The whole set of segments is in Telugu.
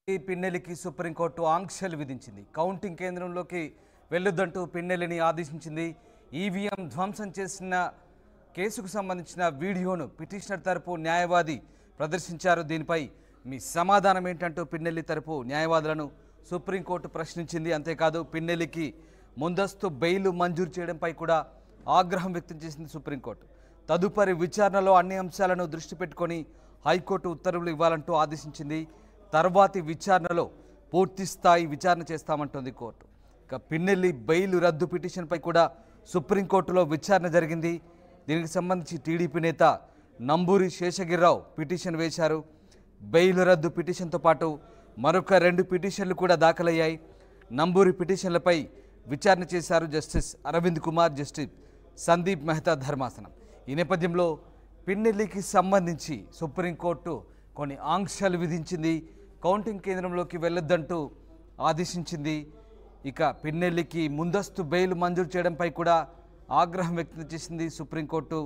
పిన్నెలికి సుప్రీంకోర్టు ఆంక్షలు విధించింది. కౌంటింగ్ కేంద్రంలోకి వెళ్లొద్దంటూ పిన్నెలిని ఆదేశించింది. ఈవీఎం ధ్వంసం చేసిన కేసుకు సంబంధించిన వీడియోను పిటిషనర్ తరపు న్యాయవాది ప్రదర్శించారు. దీనిపై మీ సమాధానం ఏంటంటూ పిన్నెల్లి తరపు న్యాయవాదులను సుప్రీంకోర్టు ప్రశ్నించింది. అంతేకాదు పిన్నెల్లికి ముందస్తు బెయిల్ మంజూరు చేయడంపై కూడా ఆగ్రహం వ్యక్తం చేసింది సుప్రీంకోర్టు. తదుపరి విచారణలో అన్ని అంశాలను దృష్టి పెట్టుకొని హైకోర్టు ఉత్తర్వులు ఇవ్వాలంటూ ఆదేశించింది. తర్వాతి విచారణలో పూర్తి స్థాయి విచారణ చేస్తామంటోంది కోర్టు. ఇక పిన్నెల్లి బెయిల్ రద్దు పిటిషన్పై కూడా సుప్రీంకోర్టులో విచారణ జరిగింది. దీనికి సంబంధించి టీడీపీ నేత నంబూరి శేషగిరిరావు పిటిషన్ వేశారు. బెయిల్ రద్దు పిటిషన్తో పాటు మరొక 2 పిటిషన్లు కూడా దాఖలయ్యాయి. నంబూరి పిటిషన్లపై విచారణ చేశారు జస్టిస్ అరవింద్ కుమార్, జస్టిస్ సందీప్ మెహతా ధర్మాసనం. ఈ నేపథ్యంలో పిన్నెల్లికి సంబంధించి సుప్రీంకోర్టు కొన్ని ఆంక్షలు విధించింది. కౌంటింగ్ కేంద్రంలోకి వెళ్ళొద్దంటూ ఆదేశించింది. ఇక పిన్నెల్లికి ముందస్తు బెయిల్ మంజూరు చేయడంపై కూడా ఆగ్రహం వ్యక్తం చేసింది సుప్రీంకోర్టు.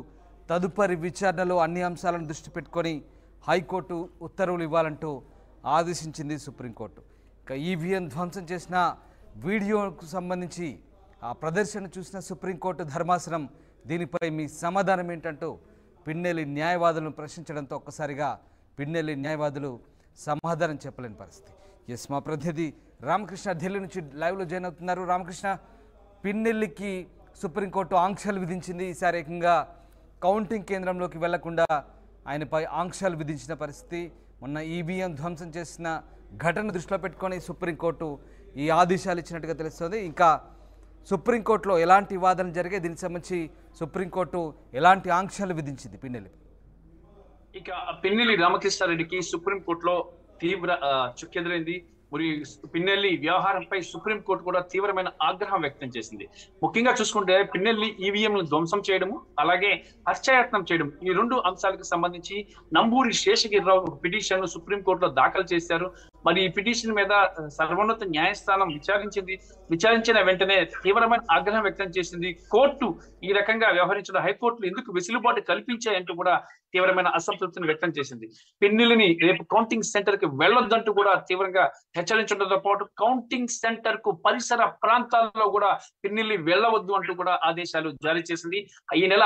తదుపరి విచారణలో అన్ని అంశాలను దృష్టి పెట్టుకొని హైకోర్టు ఉత్తర్వులు ఇవ్వాలంటూ ఆదేశించింది సుప్రీంకోర్టు. ఇక ఈవీఎం ధ్వంసం చేసిన వీడియోకు సంబంధించి ఆ ప్రదర్శన చూసిన సుప్రీంకోర్టు ధర్మాసనం దీనిపై మీ సమాధానం ఏంటంటూ పిన్నెల్లి న్యాయవాదులను ప్రశ్నించడంతో ఒక్కసారిగా పిన్నెల్లి న్యాయవాదులు సమాధానం చెప్పలేని పరిస్థితి. ఎస్, మా ప్రతినిధి రామకృష్ణ ఢిల్లీ నుంచి లైవ్లో జాయిన్ అవుతున్నారు. రామకృష్ణ, పిన్నెల్లికి సుప్రీంకోర్టు ఆంక్షలు విధించింది. ఈసారి ఏకంగా కౌంటింగ్ కేంద్రంలోకి వెళ్లకుండా ఆయనపై ఆంక్షలు విధించిన పరిస్థితి. మొన్న ఈవీఎం ధ్వంసం చేసిన ఘటన దృష్టిలో పెట్టుకొని సుప్రీంకోర్టు ఈ ఆదేశాలు ఇచ్చినట్టుగా తెలుస్తుంది. ఇంకా సుప్రీంకోర్టులో ఎలాంటి వాదనలు జరిగాయి, దీనికి సంబంధించి సుప్రీంకోర్టు ఎలాంటి ఆంక్షలు విధించింది పిన్నెల్లి? ఇక పిన్నెల్లి రామకృష్ణారెడ్డికి సుప్రీంకోర్టులో తీవ్ర చుక్కెదురైంది. మరి పిన్నెల్లి వ్యవహారంపై సుప్రీంకోర్టు కూడా తీవ్రమైన ఆగ్రహం వ్యక్తం చేసింది. ముఖ్యంగా చూసుకుంటే పిన్నెల్లి ఈవీఎంలను ధ్వంసం చేయడము, అలాగే హత్యాయత్నం చేయడం, ఈ 2 అంశాలకు సంబంధించి నంబూరి శేషగిరిరావు పిటిషన్ సుప్రీంకోర్టులో దాఖలు చేశారు. మరి ఈ పిటిషన్ మీద సర్వోన్నత న్యాయస్థానం విచారించిన వెంటనే తీవ్రమైన ఆగ్రహం వ్యక్తం చేసింది. కోర్టు ఈ రకంగా వ్యవహరించడం హైకోర్టులు ఎందుకు వెసులుబాటు కల్పించాయంటూ కూడా తీవ్రమైన అసంతృప్తిని వ్యక్తం చేసింది. పిన్నెల్లిని రేపు కౌంటింగ్ సెంటర్ కి వెళ్ళొద్దంటూ కూడా తీవ్రంగా హెచ్చరించడంతో పాటు కౌంటింగ్ సెంటర్ కు పరిసర ప్రాంతాల్లో కూడా పిన్నెల్లి వెళ్ళవద్దు అంటూ కూడా ఆదేశాలు జారీ చేసింది. ఈ నెల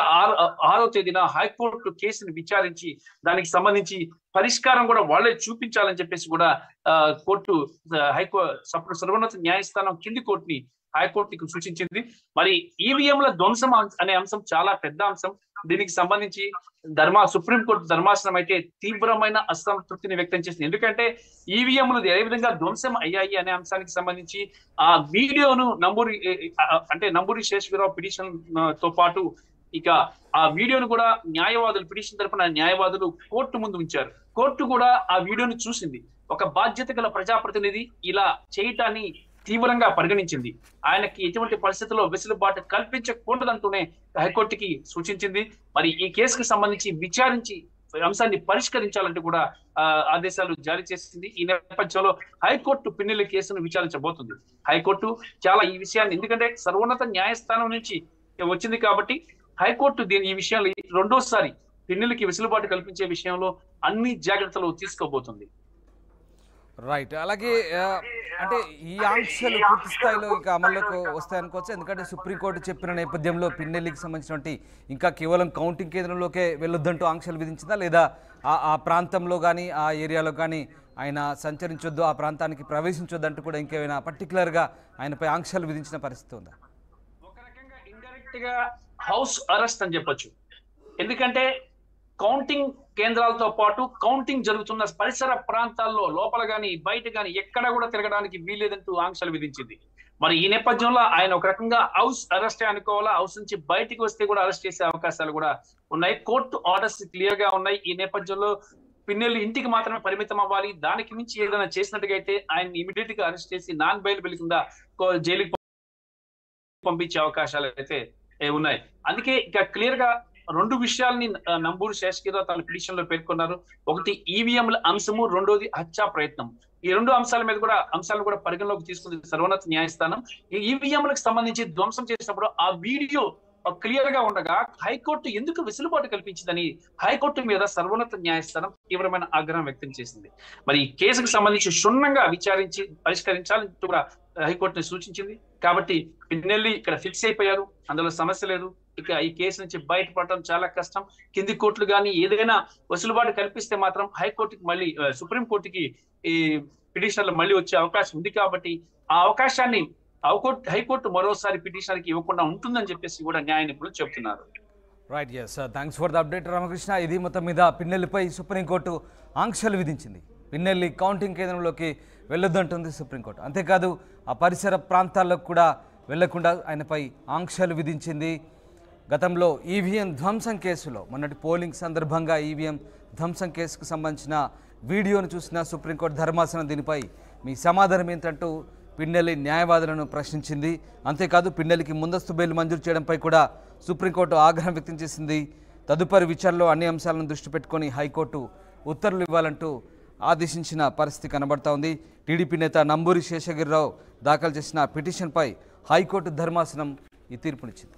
6వ తేదీన హైకోర్టు కేసును విచారించి దానికి సంబంధించి పరిష్కారం కూడా వాళ్లే చూపించాలని చెప్పేసి కూడా కోర్టు సర్వోన్నత న్యాయస్థానం కింది కోర్టుని హైకోర్టుకి సూచించింది. మరి ఈవీఎంల ధ్వంసం అనే అంశం చాలా పెద్ద అంశం. దీనికి సంబంధించి సుప్రీంకోర్టు ధర్మాసనం అయితే తీవ్రమైన అసంతృప్తిని వ్యక్తం చేసింది. ఎందుకంటే ఈవీఎంలు ఏ విధంగా ధ్వంసం అయ్యాయి అనే అంశానికి సంబంధించి ఆ వీడియోను నంబూరి శేషగిరిరావు పిటిషన్ తో పాటు ఇక ఆ వీడియోను కూడా పిటిషన్ తరపున న్యాయవాదులు కోర్టు ముందు ఉంచారు. కోర్టు కూడా ఆ వీడియోను చూసింది. ఒక బాధ్యత గల ప్రజాప్రతినిధి ఇలా చేయటాన్ని తీవ్రంగా పరిగణించింది. ఆయనకి ఎటువంటి పరిస్థితుల్లో వెసులుబాటు కల్పించకూడదంటూనే హైకోర్టుకి సూచించింది. మరి ఈ కేసుకు సంబంధించి విచారించి అంశాన్ని పరిష్కరించాలంటూ కూడా ఆదేశాలు జారీ చేసింది. ఈ నేపథ్యంలో హైకోర్టు పిన్నెల్లి కేసును విచారించబోతుంది. హైకోర్టు చాలా ఈ విషయాన్ని, ఎందుకంటే సర్వోన్నత న్యాయస్థానం నుంచి వచ్చింది కాబట్టి హైకోర్టు ఈ విషయాన్ని 2వ పిన్నెల్లికి వెసులుబాటు కల్పించే విషయంలో అన్ని జాగ్రత్తలు తీసుకోబోతుంది. రైట్. అలాగే అంటే ఈ ఆంక్షలు పూర్తి స్థాయిలో ఇక అమల్లోకి వస్తాయనుకోవచ్చు. ఎందుకంటే సుప్రీంకోర్టు చెప్పిన నేపథ్యంలో పిన్నెల్లికి సంబంధించినటువంటి ఇంకా కేవలం కౌంటింగ్ కేంద్రంలోకే వెళ్ళొద్దంటూ ఆంక్షలు విధించిందా, లేదా ఆ ప్రాంతంలో కానీ ఆ ఏరియాలో కానీ ఆయన సంచరించొద్దు, ఆ ప్రాంతానికి ప్రవేశించొద్దంటూ కూడా ఇంకేమైనా పర్టికులర్గా ఆయనపై ఆంక్షలు విధించిన పరిస్థితి ఉందా? ఒక రకంగా ఇండైరెక్ట్ గా హౌస్ అరెస్ట్ అని చెప్పొచ్చు. ఎందుకంటే కౌంటింగ్ కేంద్రాలతో పాటు కౌంటింగ్ జరుగుతున్న పరిసర ప్రాంతాల్లో లోపల గాని బయట గాని ఎక్కడ కూడా తిరగడానికి వీల్లేదంటూ ఆంక్షలు విధించింది. మరి ఈ నేపథ్యంలో ఆయన ఒక రకంగా హౌస్ అరెస్ట్ అనుకోవాలా, హౌస్ నుంచి బయటికి వస్తే కూడా అరెస్ట్ చేసే అవకాశాలు కూడా ఉన్నాయి. కోర్టు ఆర్డర్స్ క్లియర్ గా ఉన్నాయి. ఈ నేపథ్యంలో పిన్నెల్లి ఇంటికి మాత్రమే పరిమితం అవ్వాలి. దానికి మించి ఏదైనా చేసినట్టుగా అయితే ఆయన ఇమీడియట్ గా అరెస్ట్ చేసి నాన్ బెయిల్ కింద జైలుకి పంపించే అవకాశాలు అయితే ఉన్నాయి. అందుకే ఇక క్లియర్ గా 2 విషయాల్ని నంబూరి శేషగిరిరావు తన పిటిషన్ లో పేర్కొన్నారు. ఒకటి ఈవీఎంల అంశము, 2వది హత్యా ప్రయత్నం. ఈ 2 అంశాలను కూడా పరిగణలోకి తీసుకుంది సర్వోన్నత న్యాయస్థానం. ఈ ఈవీఎంలకు సంబంధించి ధ్వంసం చేసినప్పుడు ఆ వీడియో క్లియర్ గా ఉండగా హైకోర్టు ఎందుకు వెసులుబాటు కల్పించిందని హైకోర్టు మీద సర్వోన్నత న్యాయస్థానం తీవ్రమైన ఆగ్రహం వ్యక్తం చేసింది. మరి ఈ కేసుకు సంబంధించి క్షుణ్ణంగా విచారించి పరిష్కరించాలని కూడా హైకోర్టుని సూచించింది. కాబట్టి పిన్నెల్లి ఇక్కడ ఫిక్స్ అయిపోయారు, అందులో సమస్య లేదు. ఇక ఈ కేసు నుంచి బయటపడటం చాలా కష్టం. కింది కోర్టులు కానీ ఏదైనా వెసులుబాటు కల్పిస్తే మాత్రం హైకోర్టుకి మళ్ళీ సుప్రీంకోర్టుకి ఈ పిటిషనర్లు మళ్ళీ వచ్చే అవకాశం ఉంది. కాబట్టి ఆ అవకాశాన్ని హైకోర్టు మరోసారి పిటిషనర్కి ఇవ్వకుండా ఉంటుందని చెప్పేసి కూడా న్యాయ నిపుణులు చెబుతున్నారు. Right, yes, thanks for the update Ramakrishna. ఇది మొత్తం మీద పిన్నెల్లిపై సుప్రీంకోర్టు ఆంక్షలు విధించింది. పిన్నెల్లి కౌంటింగ్ కేంద్రంలోకి వెళ్ళొద్దంటుంది సుప్రీంకోర్టు. అంతేకాదు ఆ పరిసర ప్రాంతాల్లోకి కూడా వెళ్లకుండా ఆయనపై ఆంక్షలు విధించింది. గతంలో ఈవీఎం ధ్వంసం కేసులో మొన్నటి పోలింగ్ సందర్భంగా ఈవీఎం ధ్వంసం కేసుకు సంబంధించిన వీడియోను చూసిన సుప్రీంకోర్టు ధర్మాసనం దీనిపై మీ సమాధానం ఏంటంటూ పిన్నెల్లి న్యాయవాదులను ప్రశ్నించింది. అంతేకాదు పిన్నెల్లికి ముందస్తు బెయిల్ మంజూరు చేయడంపై కూడా సుప్రీంకోర్టు ఆగ్రహం వ్యక్తం చేసింది. తదుపరి విచారణలో అన్ని అంశాలను దృష్టి పెట్టుకొని హైకోర్టు ఉత్తర్వులు ఇవ్వాలంటూ ఆదేశించిన పరిస్థితి కనబడతా ఉంది. టీడీపీ నేత నంబూరి శేషగిరిరావు దాఖలు చేసిన పిటిషన్పై హైకోర్టు ధర్మాసనం ఈ తీర్పునిచ్చింది.